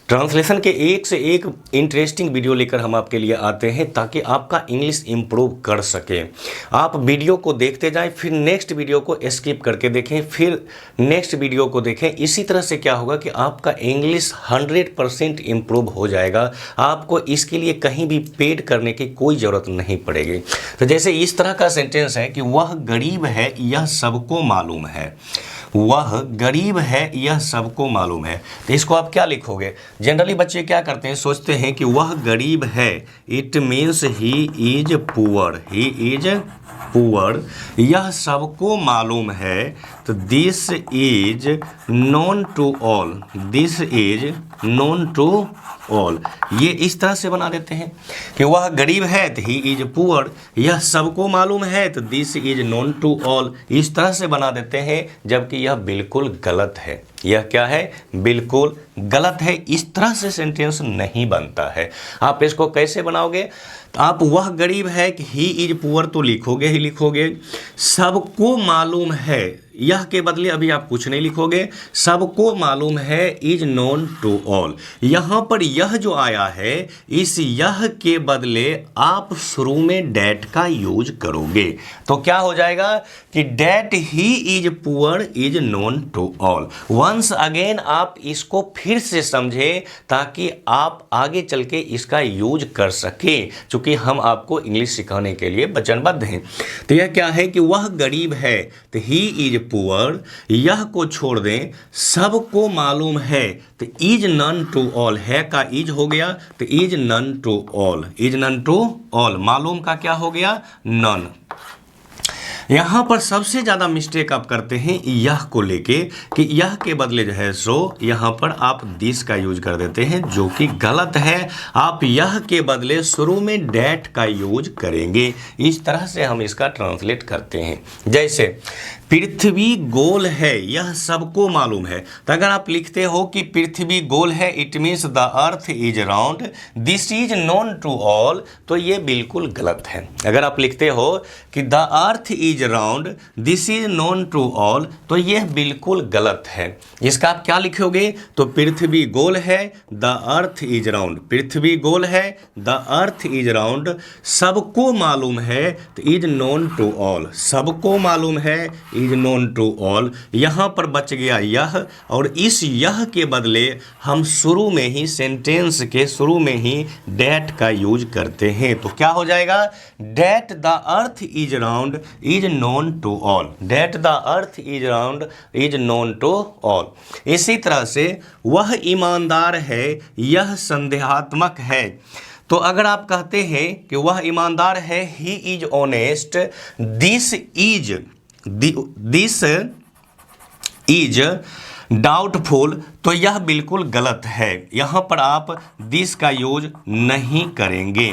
Translation के एक से एक इंटरेस्टिंग वीडियो लेकर हम आपके लिए आते हैं ताकि आपका इंग्लिश इम्प्रूव कर सके। आप वीडियो को देखते जाएं, फिर नेक्स्ट वीडियो को स्किप करके देखें, फिर नेक्स्ट वीडियो को देखें। इसी तरह से क्या होगा कि आपका इंग्लिश 100% इम्प्रूव हो जाएगा। आपको इसके लिए कहीं भी पेड करने की कोई ज़रूरत नहीं पड़ेगी। तो जैसे इस तरह का सेंटेंस है कि वह गरीब है यह सबको मालूम है। वह गरीब है यह सबको मालूम है। तो इसको आप क्या लिखोगे? जनरली बच्चे क्या करते हैं, सोचते हैं कि वह गरीब है, it means he is poor, he is poor, यह सबको मालूम है। तो this is known to all, this is known to all. ये इस तरह से बना देते हैं कि वह गरीब है तो ही इज पुअर, यह सबको मालूम है तो this is known to all. इस तरह से बना देते हैं, जबकि यह बिल्कुल गलत है। यह क्या है? बिल्कुल गलत है। इस तरह से सेंटेंस नहीं बनता है। आप इसको कैसे बनाओगे? तो आप वह गरीब है कि ही इज पुअर तो लिखोगे ही लिखोगे। सबको मालूम है, यह के बदले अभी आप कुछ नहीं लिखोगे। सबको मालूम है इज नोन टू ऑल। यहाँ पर यह जो आया है, इस यह के बदले आप शुरू में डैट का यूज करोगे। तो क्या हो जाएगा कि that he is poor is known to all. Once again आप इसको फिर से समझें ताकि आप आगे चल के इसका यूज कर सके, क्योंकि हम आपको इंग्लिश सिखाने के लिए वचनबद्ध हैं। तो यह क्या है कि वह गरीब है तो ही इज पुअर, यह को छोड़ दें, सबको मालूम है तो इज नन टू ऑल, है का इज हो गया तो is known to all, is known to all, मालूम का क्या हो गया? नन। यहाँ पर सबसे ज़्यादा मिस्टेक आप करते हैं यह को लेके कि यह के बदले जो है सो यहाँ पर आप दिस का यूज कर देते हैं, जो कि गलत है। आप यह के बदले शुरू में डैट का यूज करेंगे। इस तरह से हम इसका ट्रांसलेट करते हैं। जैसे पृथ्वी गोल है यह सबको मालूम है। तो अगर आप लिखते हो कि पृथ्वी गोल है, it means the earth is round, this is known to all, तो ये बिल्कुल गलत है। अगर आप लिखते हो कि the earth is round, this is known to all, तो यह बिल्कुल गलत है। इसका आप क्या लिखोगे? तो पृथ्वी गोल है, द अर्थ इज राउंड, पृथ्वी गोल है, द अर्थ इज राउंड, सबको मालूम है तो इज नोन टू ऑल, सबको मालूम है इज नोन टू ऑल। यहाँ पर बच गया यह, और इस यह के बदले हम शुरू में ही, सेंटेंस के शुरू में ही डैट का यूज करते हैं। तो क्या हो जाएगा? That the earth is round is known to all, that the earth is round is known to all. इसी तरह से वह ईमानदार है यह संदेहात्मक है। तो अगर आप कहते हैं कि वह ईमानदार है, he is honest, this is doubtful, तो यह बिल्कुल गलत है। यहाँ पर आप दिस का यूज नहीं करेंगे।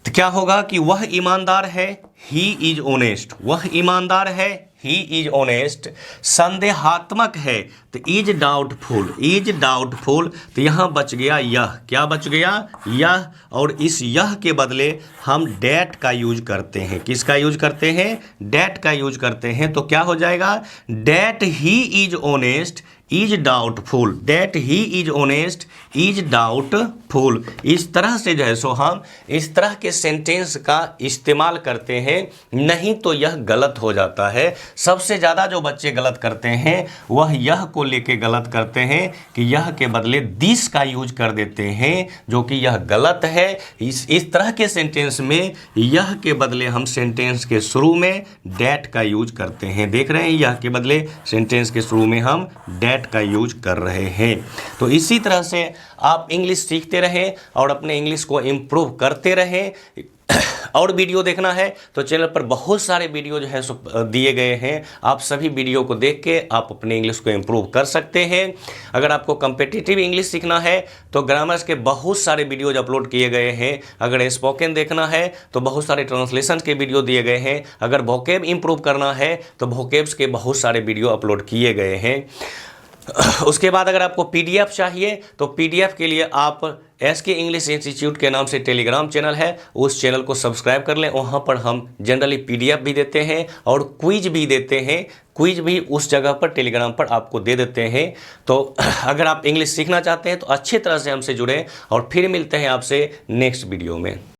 तो क्या होगा कि वह ईमानदार है, ही इज ऑनेस्ट, वह ईमानदार है, ही इज ऑनेस्ट, संदेहात्मक है तो इज डाउटफुल, इज डाउटफुल, तो यहाँ बच गया यह, क्या बच गया? यह, और इस यह के बदले हम डैट का यूज करते हैं। किसका यूज करते हैं? डैट का यूज करते हैं। तो क्या हो जाएगा? That he is honest is doubtful, that he is honest is doubtful. इस तरह से जो है सो हम इस तरह के सेंटेंस का इस्तेमाल करते हैं, नहीं तो यह गलत हो जाता है। सबसे ज़्यादा जो बच्चे गलत करते हैं वह यह को लेके गलत करते हैं कि यह के बदले दिस का यूज कर देते हैं, जो कि यह गलत है। इस तरह के सेंटेंस में यह के बदले हम सेंटेंस के शुरू में डैट का यूज करते हैं। देख रहे हैं, यह के बदले सेंटेंस के शुरू में हम डैट का यूज कर रहे हैं। तो इसी तरह से आप इंग्लिश सीखते रहें और अपने इंग्लिश को इम्प्रूव करते रहें। और वीडियो देखना है तो चैनल पर बहुत सारे वीडियो जो है सो दिए गए हैं। आप सभी वीडियो को देख के आप अपने इंग्लिश को इम्प्रूव कर सकते हैं। अगर आपको कम्पिटिटिव इंग्लिश सीखना है तो ग्रामर्स के बहुत सारे वीडियोज अपलोड किए गए हैं। अगर स्पोकन देखना है तो बहुत सारे ट्रांसलेशन के वीडियो दिए गए हैं। अगर वोकैब इम्प्रूव करना है तो वोकैब्स के बहुत सारे वीडियो अपलोड किए गए हैं। उसके बाद अगर आपको पीडीएफ चाहिए तो पीडीएफ के लिए आप SK इंग्लिश इंस्टीट्यूट के नाम से टेलीग्राम चैनल है, उस चैनल को सब्सक्राइब कर लें। वहाँ पर हम जनरली PDF भी देते हैं और क्विज भी देते हैं। क्विज भी उस जगह पर टेलीग्राम पर आपको दे देते हैं। तो अगर आप इंग्लिश सीखना चाहते हैं तो अच्छी तरह से हमसे जुड़ें और फिर मिलते हैं आपसे नेक्स्ट वीडियो में।